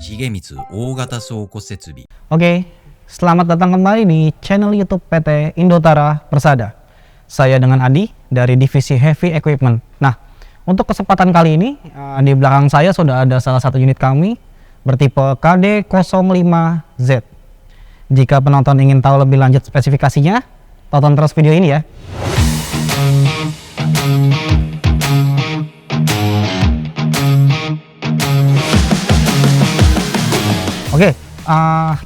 Shigemitsu 大型倉庫設備 Oke, selamat datang kembali di channel YouTube PT Indotara Persada. Saya dengan Adi dari divisi Heavy Equipment. Nah, untuk kesempatan kali ini di belakang saya sudah ada salah satu unit kami bertipe KD05Z. Jika penonton ingin tahu lebih lanjut spesifikasinya, tonton terus video ini ya. Oke,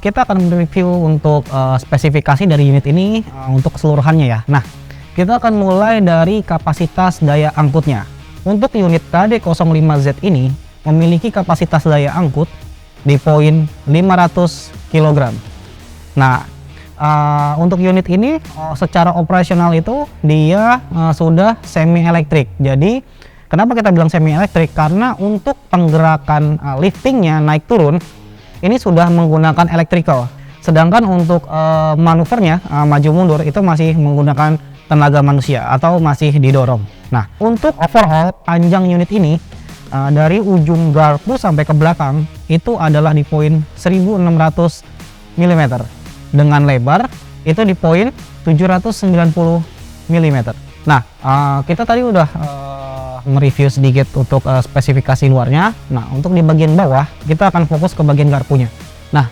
kita akan mereview untuk spesifikasi dari unit ini untuk keseluruhannya ya. Nah, kita akan mulai dari kapasitas daya angkutnya. Untuk unit KD05Z ini memiliki kapasitas daya angkut di poin 500 kg. Nah, untuk unit ini secara operasional itu dia sudah semi elektrik. Jadi, kenapa kita bilang semi elektrik? Karena untuk penggerakan liftingnya naik turun ini sudah menggunakan electrical, sedangkan untuk manuvernya maju mundur itu masih menggunakan tenaga manusia atau masih didorong. Nah, untuk overall panjang unit ini dari ujung garpu sampai ke belakang itu adalah di poin 1600 mm dengan lebar itu di poin 790 mm. Nah, kita tadi udah mereview sedikit untuk spesifikasi luarnya. Nah, untuk di bagian bawah kita akan fokus ke bagian garpunya. Nah,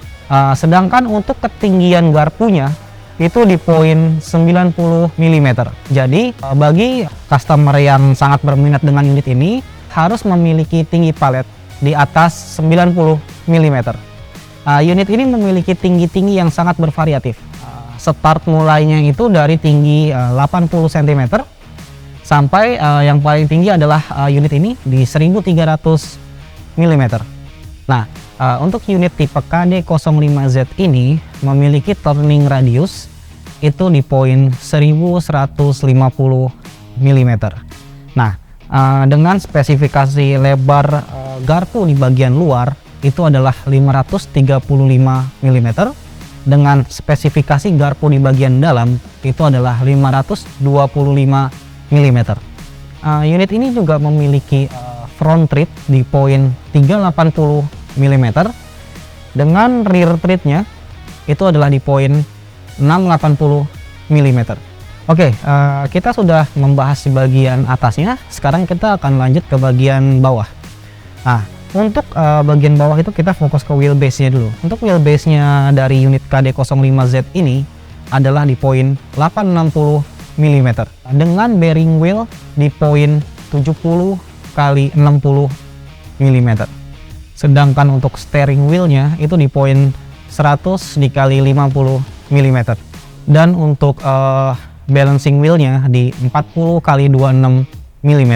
sedangkan untuk ketinggian garpunya itu di poin 90 mm. Jadi bagi customer yang sangat berminat dengan unit ini harus memiliki tinggi palet di atas 90 mm. Unit ini memiliki tinggi-tinggi yang sangat bervariatif. Start mulainya itu dari tinggi 80 cm sampai yang paling tinggi adalah unit ini di 1300 mm. Nah, untuk unit tipe KD05Z ini memiliki turning radius itu di poin 1150 mm. Nah, dengan spesifikasi lebar garpu di bagian luar itu adalah 535 mm, dengan spesifikasi garpu di bagian dalam itu adalah 525 mm. Unit ini juga memiliki front tread di poin 380 mm dengan rear treadnya itu adalah di poin 680 mm. Oke, kita sudah membahas di bagian atasnya. Sekarang kita akan lanjut ke bagian bawah. Nah, untuk bagian bawah itu kita fokus ke wheelbase-nya dulu. Untuk wheelbase-nya dari unit KD05Z ini adalah di poin 860 mm dengan bearing wheel di poin 70 kali 60 mm. Sedangkan untuk steering wheel-nya itu di poin 100 dikali 50 mm. Dan untuk balancing wheel-nya di 40 kali 26 mm.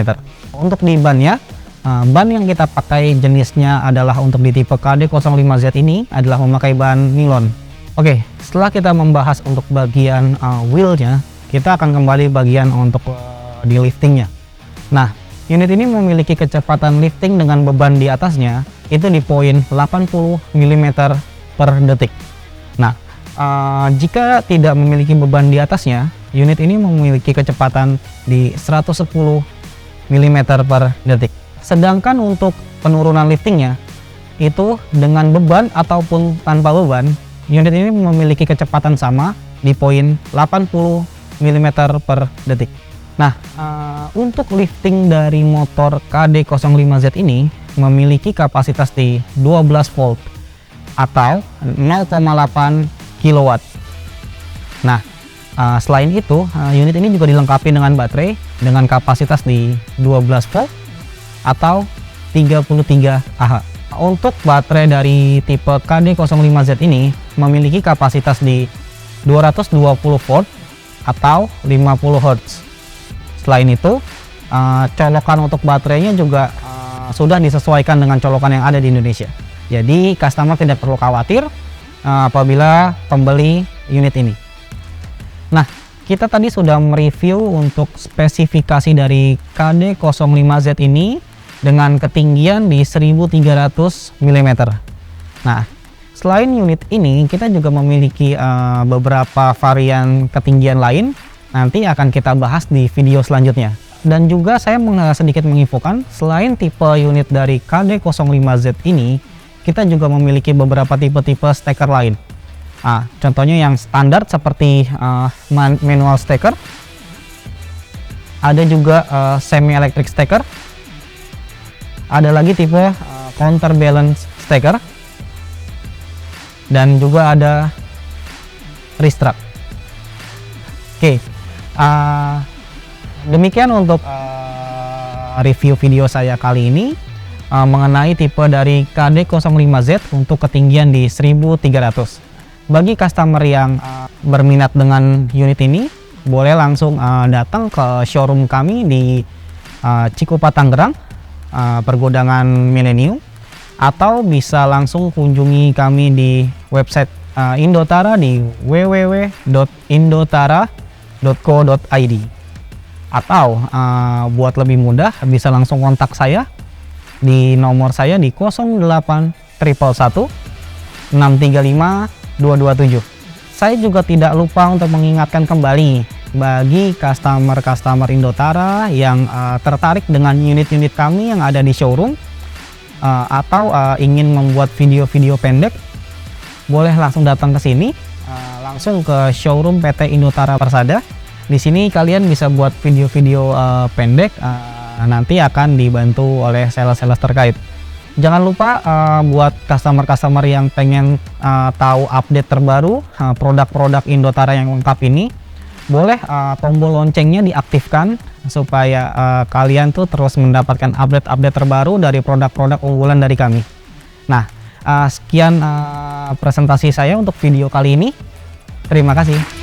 Untuk di ban-nya, ban yang kita pakai jenisnya adalah untuk di tipe KD05Z ini adalah memakai ban nilon. Oke, setelah kita membahas untuk bagian wheel-nya, kita akan kembali bagian untuk di liftingnya. Nah, unit ini memiliki kecepatan lifting dengan beban di atasnya itu di poin 80 mm per detik. Nah, jika tidak memiliki beban di atasnya, unit ini memiliki kecepatan di 110 mm per detik. Sedangkan untuk penurunan liftingnya itu dengan beban ataupun tanpa beban, unit ini memiliki kecepatan sama di poin 80 mm per detik. Nah, untuk lifting dari motor KD05Z ini memiliki kapasitas di 12 volt atau 0,8 kW. Nah, selain itu unit ini juga dilengkapi dengan baterai dengan kapasitas di 12 volt atau 33 Ah. Untuk baterai dari tipe KD05Z ini memiliki kapasitas di 220 volt atau 50 Hz. Selain itu, colokan untuk baterainya juga sudah disesuaikan dengan colokan yang ada di Indonesia. Jadi customer tidak perlu khawatir apabila pembeli unit ini. Nah, kita tadi sudah mereview untuk spesifikasi dari KD05Z ini dengan ketinggian di 1300 mm. Nah, selain unit ini kita juga memiliki beberapa varian ketinggian lain, nanti akan kita bahas di video selanjutnya. Dan juga saya sedikit menginfokan, selain tipe unit dari KD05Z ini kita juga memiliki beberapa tipe-tipe steker lain. Contohnya yang standar seperti manual steker, ada juga semi electric steker, ada lagi tipe counterbalance steker, dan juga ada restrap. Oke, demikian untuk review video saya kali ini mengenai tipe dari KD05Z untuk ketinggian di 1300. Bagi customer yang berminat dengan unit ini, boleh langsung datang ke showroom kami di Cikupa, Tangerang, pergudangan Millennium, atau bisa langsung kunjungi kami di website Indotara di www.indotara.co.id, atau buat lebih mudah bisa langsung kontak saya di nomor saya di 08111635 Saya juga tidak lupa untuk mengingatkan kembali bagi customer Indotara yang tertarik dengan unit-unit kami yang ada di showroom, atau ingin membuat video-video pendek, boleh langsung datang ke sini, langsung ke showroom PT Indotara Persada. Di sini kalian bisa buat video-video pendek, nanti akan dibantu oleh sales-sales terkait. Jangan lupa buat customer yang pengen tahu update terbaru produk-produk Indotara yang lengkap ini, boleh tombol loncengnya diaktifkan supaya kalian tuh terus mendapatkan update-update terbaru dari produk-produk unggulan dari kami. Nah, sekian presentasi saya untuk video kali ini. Terima kasih.